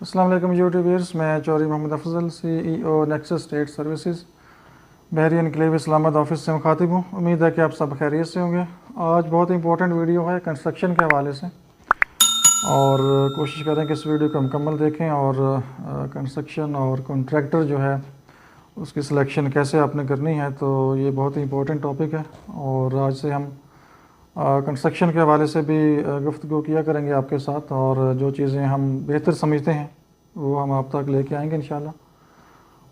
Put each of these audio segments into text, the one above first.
अस्सलाम वालेकुम YouTube viewers, मैं Chaudhary Mohammad Afzal CEO Nexus state services Bahria enclave Islamabad office से मुखातिब हूँ। उम्मीद है कि आप सब खैरियत से होंगे। आज बहुत इंपॉर्टेंट वीडियो है कंस्ट्रक्शन के हवाले से और कोशिश करें कि इस वीडियो को मुकम्मल देखें और कंस्ट्रक्शन और कॉन्ट्रैक्टर जो है उसकी सिलेक्शन कैसे आपने करनी है। तो ये बहुत ही इंपॉर्टेंट टॉपिक है और आज से हम कंस्ट्रक्शन के हवाले से भी गुफ्तगू किया करेंगे आपके साथ, और जो चीज़ें हम बेहतर समझते हैं वो हम आप तक लेके आएंगे इंशाल्लाह।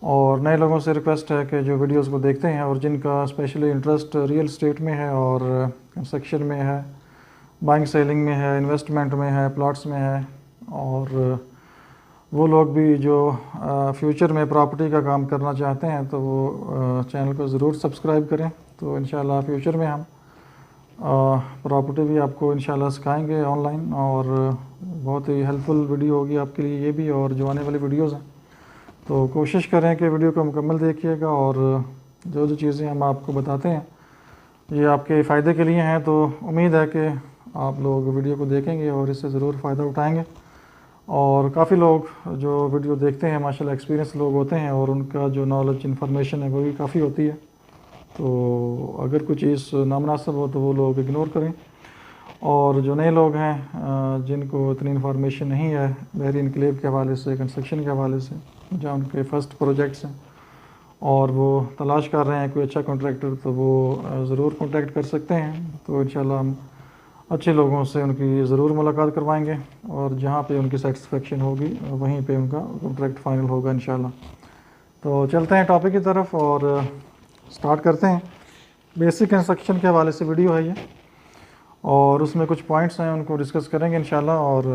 और नए लोगों से रिक्वेस्ट है कि जो वीडियोस को देखते हैं और जिनका स्पेशली इंटरेस्ट रियल एस्टेट में है और कंस्ट्रक्शन में है, बाइंग सेलिंग में है, इन्वेस्टमेंट में है, प्लॉट्स में है, और वो लोग भी जो फ्यूचर में प्रॉपर्टी का काम करना चाहते हैं तो वो चैनल को ज़रूर सब्सक्राइब करें। तो इंशाल्लाह फ्यूचर में हम प्रॉपर्टी भी आपको इंशाल्लाह सिखाएंगे ऑनलाइन, और बहुत ही हेल्पफुल वीडियो होगी आपके लिए ये भी, और जो आने वाली वीडियोस हैं। तो कोशिश करें कि वीडियो को मुकम्मल देखिएगा और जो जो चीज़ें हम आपको बताते हैं ये आपके फ़ायदे के लिए हैं। तो उम्मीद है कि आप लोग वीडियो को देखेंगे और इससे ज़रूर फ़ायदा उठाएँगे। और काफ़ी लोग जो वीडियो देखते हैं माशाल्लाह एक्सपीरियंस लोग होते हैं और उनका जो नॉलेज इन्फॉर्मेशन है वो भी काफ़ी होती है। तो अगर कोई चीज़ नामुनासिब हो तो वो लोग इग्नोर करें। और जो नए लोग हैं जिनको इतनी इन्फॉर्मेशन नहीं है बहरी एनक्लेव के हवाले से, कंस्ट्रक्शन के हवाले से, जहाँ उनके फ़र्स्ट प्रोजेक्ट्स हैं और वो तलाश कर रहे हैं कोई अच्छा कॉन्ट्रैक्टर, तो वो ज़रूर कॉन्टैक्ट कर सकते हैं। तो इंशाल्लाह हम अच्छे लोगों से उनकी ज़रूर मुलाकात करवाएंगे और जहाँ पे उनकी सेटिस्फेक्शन होगी वहीं पे उनका कॉन्ट्रैक्ट फ़ाइनल होगा इंशाल्लाह। तो चलते हैं टॉपिक की तरफ और स्टार्ट करते हैं। बेसिक कंस्ट्रक्शन के हवाले से वीडियो है ये, और उसमें कुछ पॉइंट्स हैं उनको डिस्कस करेंगे इंशाल्लाह। और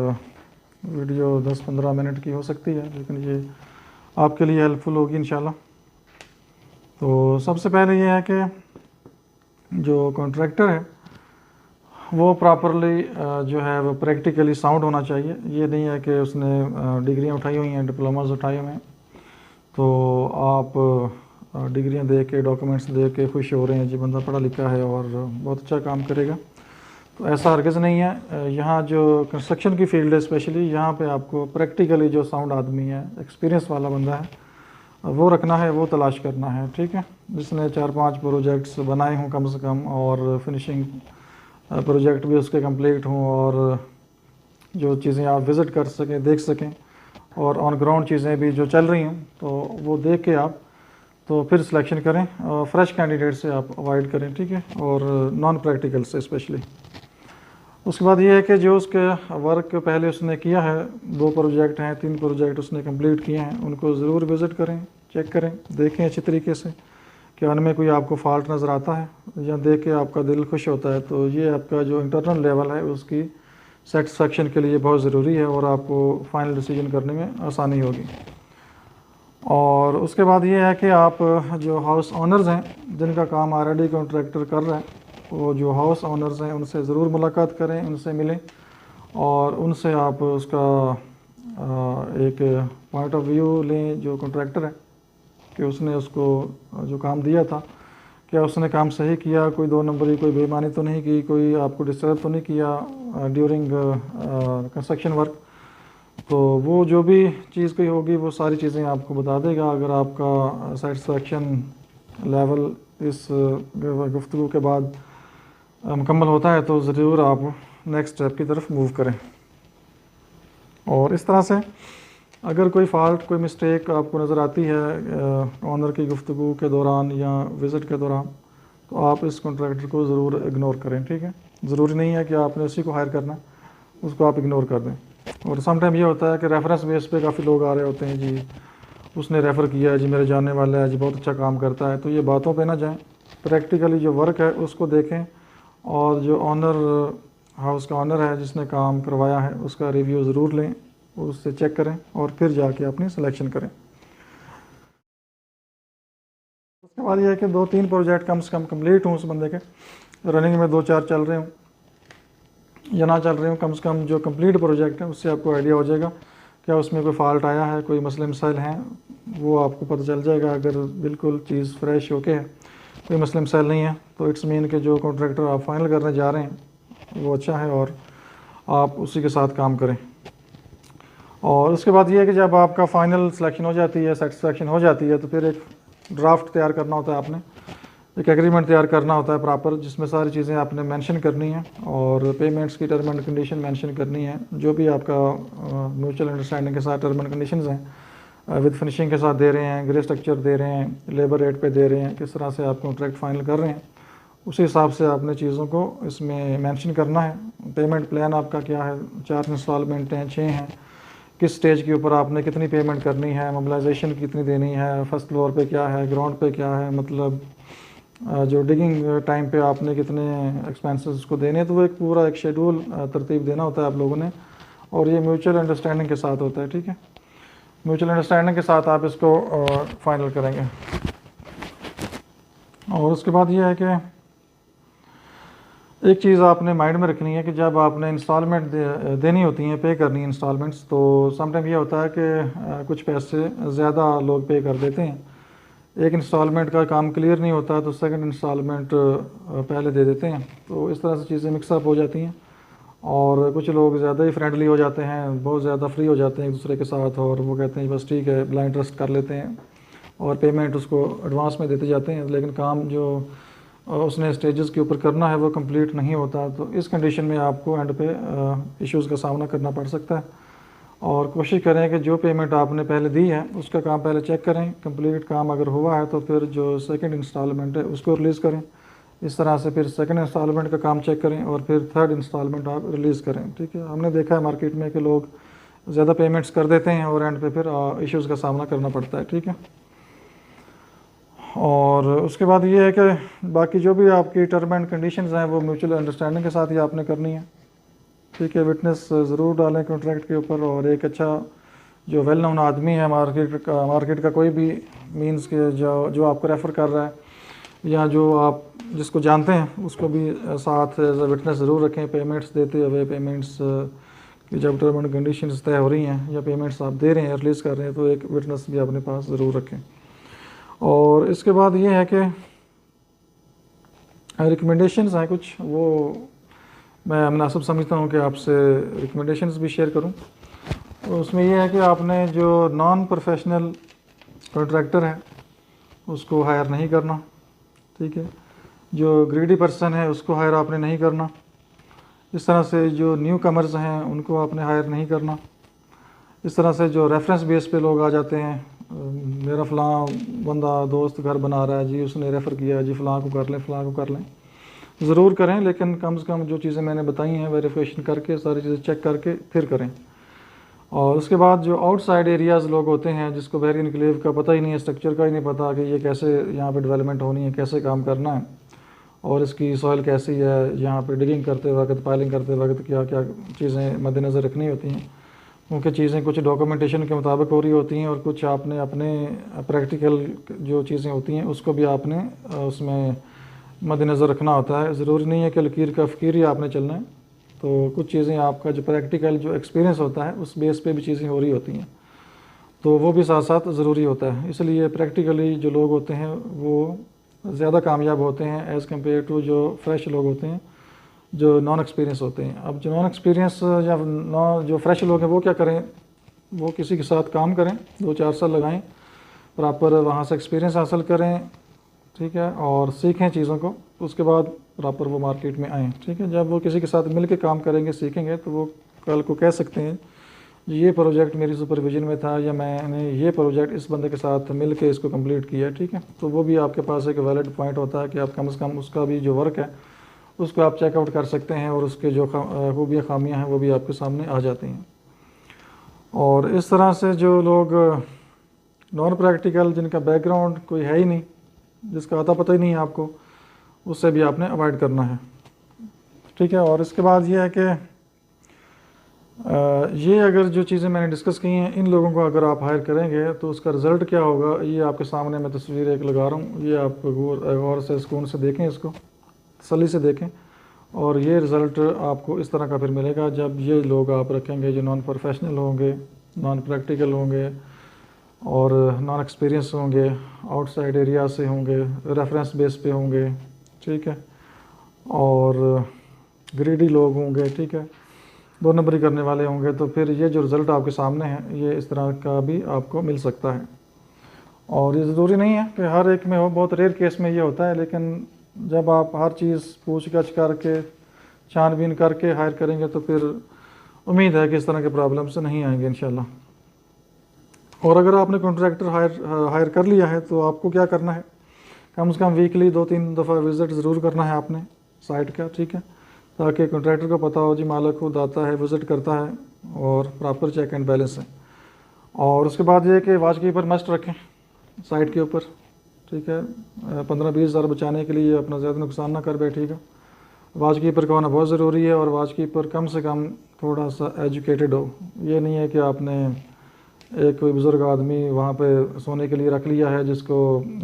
वीडियो 10-15 मिनट की हो सकती है, लेकिन ये आपके लिए हेल्पफुल होगी इंशाल्लाह। तो सबसे पहले ये है कि जो कॉन्ट्रैक्टर है वो प्रॉपरली जो है वो प्रैक्टिकली साउंड होना चाहिए। ये नहीं है कि उसने डिग्रियां उठाई हुई हैं, डिप्लोमास उठाए हुए हैं, तो आप डिग्रियां दे के, डॉक्यूमेंट्स दे के खुश हो रहे हैं जी बंदा पढ़ा लिखा है और बहुत अच्छा काम करेगा। तो ऐसा हरगिज़ नहीं है। यहाँ जो कंस्ट्रक्शन की फील्ड है स्पेशली, यहाँ पे आपको प्रैक्टिकली जो साउंड आदमी है, एक्सपीरियंस वाला बंदा है, वो रखना है, वो तलाश करना है, ठीक है। जिसने 4-5 प्रोजेक्ट्स बनाए हों कम से कम, और फिनिशिंग प्रोजेक्ट भी उसके कंप्लीट हों, और जो चीज़ें आप विज़िट कर सकें, देख सकें, और ऑन ग्राउंड चीज़ें भी जो चल रही हों तो वो देख के आप तो फिर सिलेक्शन करें। फ्रेश कैंडिडेट से आप अवॉइड करें, ठीक है, और नॉन प्रैक्टिकल से स्पेशली। उसके बाद ये है कि जो उसके वर्क पहले उसने किया है, 2 प्रोजेक्ट हैं, 3 प्रोजेक्ट उसने कंप्लीट किए हैं, उनको ज़रूर विज़िट करें, चेक करें, देखें अच्छी तरीके से कि उनमें कोई आपको फॉल्ट नज़र आता है या देख के आपका दिल खुश होता है। तो ये आपका जो इंटरनल लेवल है उसकी सेटिस्फेक्शन के लिए बहुत ज़रूरी है और आपको फाइनल डिसीजन करने में आसानी होगी। और उसके बाद ये है कि आप जो हाउस ओनर्स हैं जिनका काम ऑलरेडी कॉन्ट्रैक्टर कर रहा है, वो जो हाउस ओनर्स हैं उनसे ज़रूर मुलाकात करें, उनसे मिलें और उनसे आप उसका एक पॉइंट ऑफ व्यू लें जो कॉन्ट्रैक्टर है, कि उसने उसको जो काम दिया था क्या उसने काम सही किया, कोई 2 नंबरी, कोई बेईमानी तो नहीं की, कोई आपको डिस्टर्ब तो नहीं किया ड्यूरिंग कंस्ट्रक्शन वर्क। तो वो जो भी चीज़ कोई होगी वो सारी चीज़ें आपको बता देगा। अगर आपका सेटिस्फेक्शन लेवल इस गुफ्तगू के बाद मुकम्मल होता है तो ज़रूर आप नेक्स्ट स्टेप की तरफ मूव करें। और इस तरह से अगर कोई फ़ॉल्ट, कोई मिस्टेक आपको नज़र आती है ऑनर की गुफ्तगू के दौरान या विज़िट के दौरान, तो आप इस कॉन्ट्रैक्टर को ज़रूर इग्नोर करें, ठीक है। ज़रूरी नहीं है कि आपने उसी को हायर करना, उसको आप इग्नोर कर दें। और समटाइम ये होता है कि रेफरेंस बेस पे काफ़ी लोग आ रहे होते हैं, जी उसने रेफ़र किया है, जी मेरे जानने वाला है, जी बहुत अच्छा काम करता है। तो ये बातों पे ना जाएं, प्रैक्टिकली जो वर्क है उसको देखें, और जो ऑनर, हाउस का ऑनर है जिसने काम करवाया है, उसका रिव्यू ज़रूर लें, उससे चेक करें और फिर जाके अपनी सिलेक्शन करें। उसके बाद ये है कि 2-3 प्रोजेक्ट कम से कम कंप्लीट हों उस बंदे के, रनिंग में 2-4 चल रहे हों या ना चल रहे हो, कम से कम जो कंप्लीट प्रोजेक्ट है उससे आपको आइडिया हो जाएगा क्या उसमें कोई फॉल्ट आया है, कोई मसले मसाइल हैं, वो आपको पता चल जाएगा। अगर बिल्कुल चीज़ फ्रेश होके है, कोई मसले मसाइल नहीं है, तो इट्स मीन कि जो कॉन्ट्रैक्टर आप फाइनल करने जा रहे हैं वो अच्छा है और आप उसी के साथ काम करें। और उसके बाद ये है कि जब आपका फ़ाइनल सिलेक्शन हो जाती है, सेटिस्फेक्शन हो जाती है, तो फिर एक ड्राफ्ट तैयार करना होता है आपने, एक एग्रीमेंट तैयार करना होता है प्रॉपर, जिसमें सारी चीज़ें आपने मेंशन करनी है और पेमेंट्स की टर्म एंड कंडीशन मेंशन करनी है, जो भी आपका म्यूचुअल अंडरस्टैंडिंग के साथ टर्म एंड कंडीशंस हैं, विद फिनिशिंग के साथ दे रहे हैं, ग्रे स्ट्रक्चर दे रहे हैं, लेबर रेट पे दे रहे हैं, किस तरह से आप कॉन्ट्रैक्ट फाइनल कर रहे हैं, उसी हिसाब से आपने चीज़ों को इसमें मेंशन करना है। पेमेंट प्लान आपका क्या है, 4 इंस्टॉलमेंट हैं, 6 हैं, किस स्टेज के ऊपर आपने कितनी पेमेंट करनी है, मोबिलाइजेशन कितनी देनी है, फर्स्ट फ्लोर पे क्या है, ग्राउंड पे क्या है, मतलब जो डिगिंग टाइम पे आपने कितने एक्सपेंसेस को देने हैं, तो वो एक पूरा एक शेड्यूल तरतीब देना होता है आप लोगों ने, और ये म्यूचुअल अंडरस्टैंडिंग के साथ होता है। ठीक है, म्यूचुअल अंडरस्टैंडिंग के साथ आप इसको फाइनल करेंगे। और उसके बाद ये है कि एक चीज़ आपने माइंड में रखनी है कि जब आपने इंस्टॉलमेंट देनी होती हैं, पे करनी है इंस्टॉलमेंट्स, तो समटाइम ये होता है कि कुछ पैसे ज़्यादा लोग पे कर देते हैं, एक इंस्टॉलमेंट का काम क्लियर नहीं होता तो सेकंड इंस्टॉलमेंट पहले दे देते हैं, तो इस तरह से चीज़ें मिक्सअप हो जाती हैं और कुछ लोग ज़्यादा ही फ्रेंडली हो जाते हैं, बहुत ज़्यादा फ्री हो जाते हैं एक दूसरे के साथ, और वो कहते हैं बस ठीक है, ब्लाइंड ट्रस्ट कर लेते हैं और पेमेंट उसको एडवांस में देते जाते हैं, लेकिन काम जो उसने स्टेजेस के ऊपर करना है वो कंप्लीट नहीं होता। तो इस कंडीशन में आपको एंड पे इश्यूज़ का सामना करना पड़ सकता है, और कोशिश करें कि जो पेमेंट आपने पहले दी है उसका काम पहले चेक करें, कंप्लीट काम अगर हुआ है तो फिर जो सेकंड इंस्टॉलमेंट है उसको रिलीज़ करें, इस तरह से फिर सेकंड इंस्टॉलमेंट का काम चेक करें और फिर थर्ड इंस्टॉलमेंट आप रिलीज़ करें। ठीक है, हमने देखा है मार्केट में कि लोग ज़्यादा पेमेंट्स कर देते हैं और एंड पे फिर इश्यूज़ का सामना करना पड़ता है। ठीक है, और उसके बाद ये है कि बाकी जो भी आपकी टर्म एंड कंडीशंस हैं वो म्यूचुअल अंडरस्टैंडिंग के साथ ही आपने करनी है। ठीक है, विटनेस ज़रूर डालें कॉन्ट्रैक्ट के ऊपर, और एक अच्छा जो वेल नोन आदमी है मार्केट का कोई भी मींस के जो आपको रेफ़र कर रहा है या जो आप जिसको जानते हैं उसको भी साथ एज अ विटनेस ज़रूर रखें, पेमेंट्स देते हुए, पेमेंट्स की जब टर्म एंड कंडीशंस तय हो रही हैं या पेमेंट्स आप दे रहे हैं, रिलीज़ कर रहे हैं, तो एक विटनेस भी अपने पास ज़रूर रखें। और इसके बाद ये है कि रिकमेंडेशंस हैं कुछ, वो मैं मुनासिब समझता हूँ कि आपसे रिकमेंडेशंस भी शेयर करूँ। तो उसमें यह है कि आपने जो नॉन प्रोफेशनल कॉन्ट्रैक्टर है उसको हायर नहीं करना। ठीक है, जो ग्रीडी पर्सन है उसको हायर आपने नहीं करना। इस तरह से जो न्यू कमर्स हैं उनको आपने हायर नहीं करना। इस तरह से जो रेफरेंस बेस पे लोग आ जाते हैं, मेरा फ़लाँ बंदा दोस्त घर बना रहा है जी, उसने रेफ़र किया जी, फ़लाँ को कर लें, फ़लाँ को कर लें, ज़रूर करें, लेकिन कम से कम जो चीज़ें मैंने बताई हैं वेरिफिकेशन करके, सारी चीज़ें चेक करके फिर करें। और उसके बाद जो आउटसाइड एरियाज़ लोग होते हैं जिसको बहरी इनक्लेव का पता ही नहीं है, स्ट्रक्चर का ही नहीं पता कि ये कैसे यहाँ पे डेवलपमेंट होनी है, कैसे काम करना है और इसकी सॉइल कैसी है, यहाँ पे डिगिंग करते वक्त, पाइलिंग करते वक्त क्या क्या चीज़ें मद्देनज़र रखनी होती हैं, क्योंकि चीज़ें कुछ डॉक्यूमेंटेशन के मुताबिक हो रही होती हैं और कुछ आपने अपने प्रैक्टिकल जो चीज़ें होती हैं उसको भी आपने उसमें मद्देनज़र रखना होता है। ज़रूरी नहीं है कि लकीर का फ़कीर ही आपने चलना है, तो कुछ चीज़ें आपका जो प्रैक्टिकल जो एक्सपीरियंस होता है उस बेस पे भी चीज़ें हो रही होती हैं, तो वो भी साथ साथ ज़रूरी होता है। इसलिए प्रैक्टिकली जो लोग होते हैं वो ज़्यादा कामयाब होते हैं एज़ कम्पेयर टू जो फ्रेश लोग होते हैं जो नॉन एक्सपीरियंस होते हैं। अब जो नॉन एक्सपीरियंस या जो फ्रेश लोग हैं वो क्या करें, वो किसी के साथ काम करें, 2-4 साल लगाएं, प्रॉपर वहाँ से एक्सपीरियंस हासिल करें, ठीक है, और सीखें चीज़ों को, उसके बाद प्रॉपर वो मार्केट में आएँ। ठीक है, जब वो किसी के साथ मिल के काम करेंगे, सीखेंगे, तो वो कल को कह सकते हैं ये प्रोजेक्ट मेरी सुपरविजन में था या मैंने ये प्रोजेक्ट इस बंदे के साथ मिल के इसको कंप्लीट किया। ठीक है, तो वो भी आपके पास एक वैलिड पॉइंट होता है कि आप कम से कम उसका भी जो वर्क है उसको आप चेकआउट कर सकते हैं और उसके जो खूबियाँ खामियाँ हैं वो भी आपके सामने आ जाती हैं। और इस तरह से जो लोग नॉन प्रैक्टिकल, जिनका बैकग्राउंड कोई है ही नहीं, जिसका आता पता ही नहीं है आपको, उससे भी आपने अवॉइड करना है। ठीक है, और इसके बाद ये है कि ये अगर जो चीज़ें मैंने डिस्कस की हैं, इन लोगों को अगर आप हायर करेंगे तो उसका रिज़ल्ट क्या होगा, ये आपके सामने मैं तस्वीर एक लगा रहा हूँ, ये आप गौर से सुकून से देखें, इसको तसल्ली से देखें, और ये रिज़ल्ट आपको इस तरह का फिर मिलेगा जब ये लोग आप रखेंगे जो नॉन प्रोफेशनल होंगे, नॉन प्रैक्टिकल होंगे और नॉन एक्सपीरियंस होंगे, आउटसाइड एरिया से होंगे, रेफरेंस बेस पे होंगे। ठीक है, और ग्रीडी लोग होंगे। ठीक है, 2 नंबरी करने वाले होंगे, तो फिर ये जो रिज़ल्ट आपके सामने है ये इस तरह का भी आपको मिल सकता है। और ये ज़रूरी नहीं है कि हर एक में हो, बहुत रेयर केस में ये होता है, लेकिन जब आप हर चीज़ पूछ गछ करके छानबीन करके हायर करेंगे तो फिर उम्मीद है कि इस तरह के प्रॉब्लम्स नहीं आएंगे इंशाल्लाह। और अगर आपने कॉन्ट्रैक्टर हायर कर लिया है तो आपको क्या करना है, कम से कम वीकली 2-3 दफ़ा विज़िट ज़रूर करना है आपने साइट का, ठीक है, ताकि कॉन्ट्रैक्टर को पता हो जी मालिक खुद आता है, विज़िट करता है और प्रॉपर चेक एंड बैलेंस है। और उसके बाद ये कि वाच कीपर मस्ट रखें साइट के ऊपर, ठीक है, 15-20 हज़ार बचाने के लिए अपना ज़्यादा नुकसान ना कर बैठिएगा। वाच कीपर का होना बहुत ज़रूरी है, और वाच कीपर कम से कम थोड़ा सा एजुकेटेड हो। ये नहीं है कि आपने एक कोई बुज़ुर्ग आदमी वहाँ पे सोने के लिए रख लिया है जिसको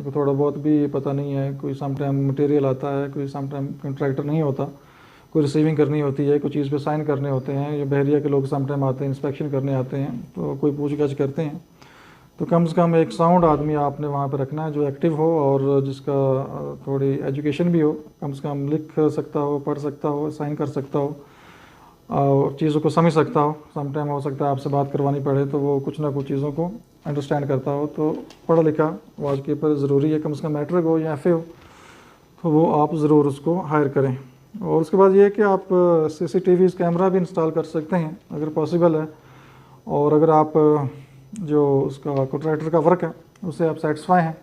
थोड़ा बहुत भी पता नहीं है, कोई समटाइम मटेरियल आता है, कोई समटाइम कॉन्ट्रैक्टर नहीं होता, कोई रिसीविंग करनी होती है, कोई चीज़ पे साइन करने होते हैं, या बहरिया के लोग समटाइम आते हैं, इंस्पेक्शन करने आते हैं, तो कोई पूछ गछ करते हैं। तो कम से कम एक साउंड आदमी आपने वहाँ पे रखना है जो एक्टिव हो और जिसका थोड़ी एजुकेशन भी हो, कम से कम लिख सकता हो, पढ़ सकता हो, साइन कर सकता हो और चीज़ों को समझ सकता हो। समटाइम हो सकता है आपसे बात करवानी पड़े तो वो कुछ ना कुछ चीज़ों को अंडरस्टैंड करता हो, तो पढ़ा लिखा वाच कीपर ज़रूरी है, कम से कम मैट्रिक हो या FA हो, तो वो आप ज़रूर उसको हायर करें। और उसके बाद ये है कि आप CCTV कैमरा भी इंस्टॉल कर सकते हैं अगर पॉसिबल है, और अगर आप जो उसका कॉन्ट्रैक्टर का वर्क है उससे आप सेटिस्फाई हैं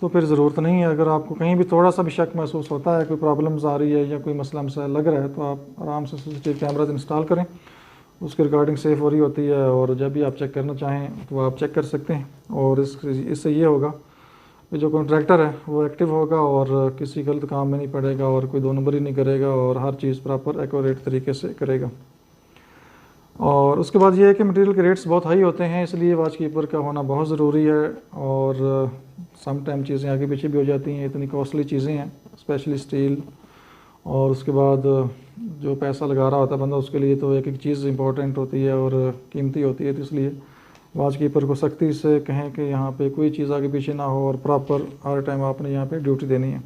तो फिर ज़रूरत नहीं है। अगर आपको कहीं भी थोड़ा सा भी शक महसूस होता है, कोई प्रॉब्लम्स आ रही है या कोई मसला मसाइल लग रहा है, तो आप आराम से CCTV कैमरा इंस्टॉल करें, उसकी रिकॉर्डिंग सेफ हो रही होती है, और जब भी आप चेक करना चाहें तो आप चेक कर सकते हैं। और इससे ये होगा कि जो कॉन्ट्रैक्टर है वो एक्टिव होगा और किसी गलत काम में नहीं पड़ेगा और कोई 2 नंबरी नहीं करेगा और हर चीज़ प्रॉपर एक्यूरेट तरीके से करेगा। और उसके बाद ये है कि मटेरियल के रेट्स बहुत हाई होते हैं, इसलिए वाच कीपर का होना बहुत ज़रूरी है। और सम टाइम चीज़ें आगे पीछे भी हो जाती हैं, इतनी कॉस्टली चीज़ें हैं, स्पेशली स्टील। और उसके बाद जो पैसा लगा रहा होता है बंदा उसके लिए तो एक एक चीज़ इंपॉर्टेंट होती है और कीमती होती है, तो इसलिए वाच कीपर को सख्ती से कहें कि यहाँ पे कोई चीज़ आगे पीछे ना हो और प्रॉपर हर टाइम आपने यहाँ पे ड्यूटी देनी है।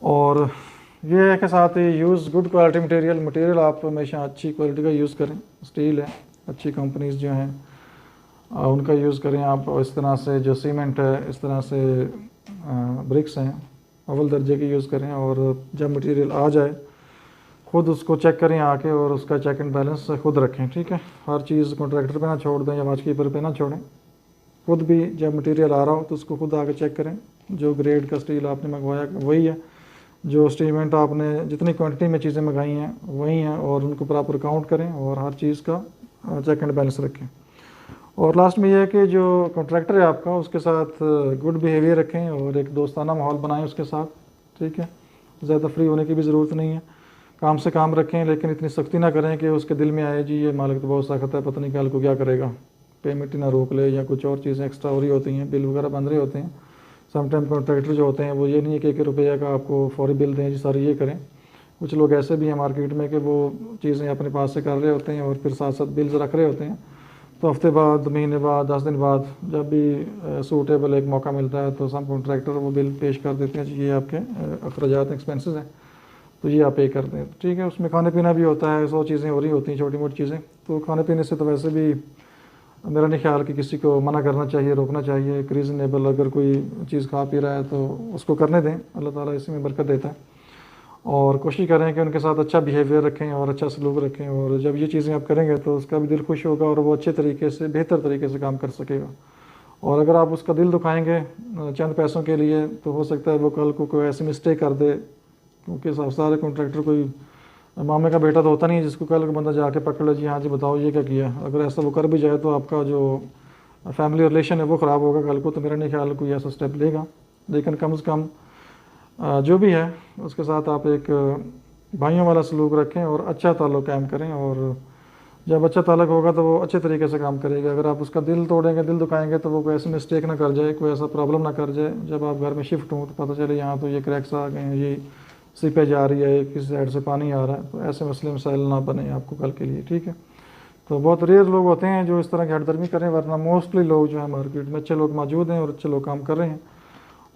और ये है कि साथ ही यूज़ गुड क्वालिटी मटेरियल आप हमेशा अच्छी क्वालिटी का यूज़ करें। स्टील है, अच्छी कंपनीज़ जो हैं उनका यूज़ करें आप। इस तरह से जो सीमेंट है, इस तरह से ब्रिक्स हैं, अव्वल दर्जे के यूज़ करें। और जब मटेरियल आ जाए खुद उसको चेक करें आके और उसका चेक एंड बैलेंस खुद रखें, ठीक है। हर चीज़ कॉन्ट्रैक्टर पे ना छोड़ दें या वाच कीपर पे ना छोड़ें, खुद भी जब मटेरियल आ रहा हो तो उसको खुद आके चेक करें, जो ग्रेड का स्टील आपने मंगवाया वही है, जो सीमेंट आपने जितनी क्वांटिटी में चीज़ें मंगाई हैं वही हैं, और उनको प्रॉपर काउंट करें और हर चीज़ का चेक एंड बैलेंस रखें। और लास्ट में यह है कि जो कॉन्ट्रैक्टर है आपका उसके साथ गुड बिहेवियर रखें और एक दोस्ताना माहौल बनाएं उसके साथ, ठीक है। ज़्यादा फ्री होने की भी ज़रूरत नहीं है, काम से काम रखें, लेकिन इतनी सख्ती ना करें कि उसके दिल में आए जी ये मालिक तो बहुत सख्त है, पता नहीं कल को क्या करेगा, पेमेंट ही ना रोक ले या कुछ और चीज़ें एक्स्ट्रा हो रही होती हैं, बिल वगैरह बन रहे होते हैं। समटाइम कॉन्ट्रैक्टर जो होते हैं वो ये नहीं है कि 1 रुपये का आपको फौरी बिल दें जी सारी ये करें। कुछ लोग ऐसे भी हैं मार्केट में कि वो चीज़ें अपने पास से कर रहे होते हैं और फिर साथ साथ बिल्स रख रहे होते हैं, तो हफ्ते बाद, महीने बाद, 10 दिन बाद जब भी सूटेबल एक मौका मिलता है तो सब कॉन्ट्रैक्टर वो बिल पेश कर देते हैं जी ये आपके अखराजात एक्सपेंसेस हैं, तो ये आप पे कर दें, ठीक है। उसमें खाने पीना भी होता है, 100 चीज़ें हो रही होती हैं, छोटी मोटी चीज़ें, तो खाने पीने से तो वैसे भी मेरा नहीं ख्याल कि किसी को मना करना चाहिए, रोकना चाहिए। एक रीज़नेबल अगर कोई चीज़ खा पी रहा है तो उसको करने दें, अल्लाह ताला इसी में बरकत देता है। और कोशिश करें कि उनके साथ अच्छा बिहेवियर रखें और अच्छा सलूक रखें, और जब ये चीज़ें आप करेंगे तो उसका भी दिल खुश होगा और वो अच्छे तरीके से, बेहतर तरीके से काम कर सकेगा। और अगर आप उसका दिल दुखाएंगे चंद पैसों के लिए तो हो सकता है वो कल को कोई ऐसी मिस्टेक कर दे, क्योंकि सारे कॉन्ट्रैक्टर कोई मामे का बेटा तो होता नहीं है जिसको कल को बंदा जाके पकड़ ले जी हाँ जी बताओ ये क्या किया। अगर ऐसा वो कर भी जाए तो आपका जो फैमिली रिलेशन है वो ख़राब होगा कल को, तो मेरा नहीं ख्याल कोई ऐसा स्टेप लेगा। लेकिन कम से कम जो भी है उसके साथ आप एक भाइयों वाला सलूक रखें और अच्छा ताल्लुक़ कायम करें, और जब अच्छा ताल्लुक़ होगा तो वो अच्छे तरीके से काम करेगा। अगर आप उसका दिल तोड़ेंगे, दिल दुखाएंगे, तो वो कोई ऐसी मिस्टेक ना कर जाए, कोई ऐसा प्रॉब्लम ना कर जाए, जब आप घर में शिफ्ट हों तो पता चले यहाँ तो ये क्रैक्स आ गए हैं, ये सीपेज आ रही है, किसी साइड से पानी आ रहा है, तो ऐसे मसले मसाइल ना बने आपको कल के लिए, ठीक है। तो बहुत रेयर लोग होते हैं जो इस तरह की हटदर्मी करें, वरना मोस्टली लोग जो है मार्केट में अच्छे लोग मौजूद हैं और अच्छे लोग काम कर रहे हैं।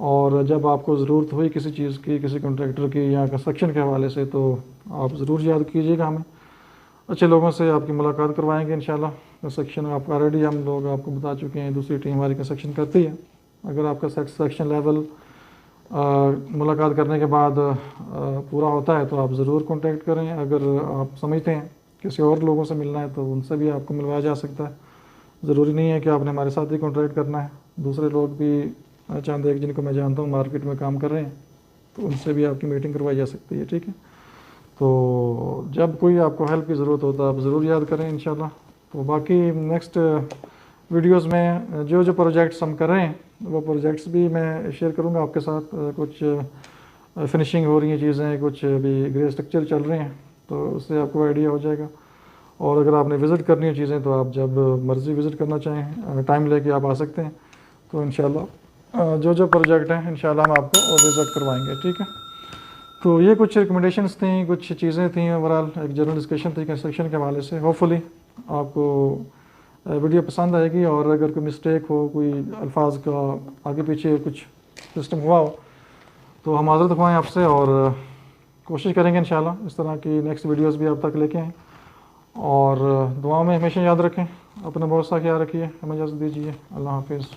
और जब आपको ज़रूरत हुई किसी चीज़ की, किसी कॉन्ट्रैक्टर की या कंस्ट्रक्शन के हवाले से, तो आप ज़रूर याद कीजिएगा हमें। अच्छे लोगों से आपकी मुलाकात करवाएंगे इंशाल्लाह। कंस्ट्रक्शन आपका ऑलरेडी हम लोग आपको बता चुके हैं, दूसरी टीम हमारी कंस्ट्रक्शन करती है। अगर आपका सेटिस्फेक्शन लेवल मुलाकात करने के बाद पूरा होता है तो आप ज़रूर कांटेक्ट करें। अगर आप समझते हैं किसी और लोगों से मिलना है तो उनसे भी आपको मिलवाया जा सकता है। ज़रूरी नहीं है कि आपने हमारे साथ ही कांटेक्ट करना है, दूसरे लोग भी चंद एक जिनको मैं जानता हूँ मार्केट में काम कर रहे हैं तो उनसे भी आपकी मीटिंग करवाई जा सकती है। ठीक है, तो जब कोई आपको हेल्प की ज़रूरत हो तो आप ज़रूर याद करें इंशाल्लाह। तो बाकी नेक्स्ट वीडियोस में जो जो प्रोजेक्ट्स हम कर रहे हैं वो प्रोजेक्ट्स भी मैं शेयर करूंगा आपके साथ। कुछ फिनिशिंग हो रही हैं चीज़ें, कुछ अभी ग्रे स्ट्रक्चर चल रहे हैं, तो उससे आपको आइडिया हो जाएगा। और अगर आपने विज़िट करनी है चीज़ें तो आप जब मर्ज़ी विज़िट करना चाहें, टाइम लेके आप आ सकते हैं। तो इंशाल्लाह जो जो प्रोजेक्ट हैं इंशाल्लाह हम आपको विज़िट करवाएंगे। ठीक है, तो ये कुछ रिकमेंडेशंस थी, कुछ चीज़ें थी, ओवरऑल एक जनरल डिस्कशन थी कंस्ट्रक्शन के हवाले से। होपफुली आपको वीडियो पसंद आएगी, और अगर कोई मिस्टेक हो, कोई अल्फाज का आगे पीछे कुछ सिस्टम हुआ हो तो हम माज़रत ख्वाएं आपसे, और कोशिश करेंगे इंशाल्लाह इस तरह की नेक्स्ट वीडियोस भी आप तक लेके आएँ। और दुआ में हमेशा याद रखें, अपना बहुत सा ख्याल रखिए। हमें इजाज़त दीजिए, अल्लाह हाफिज़।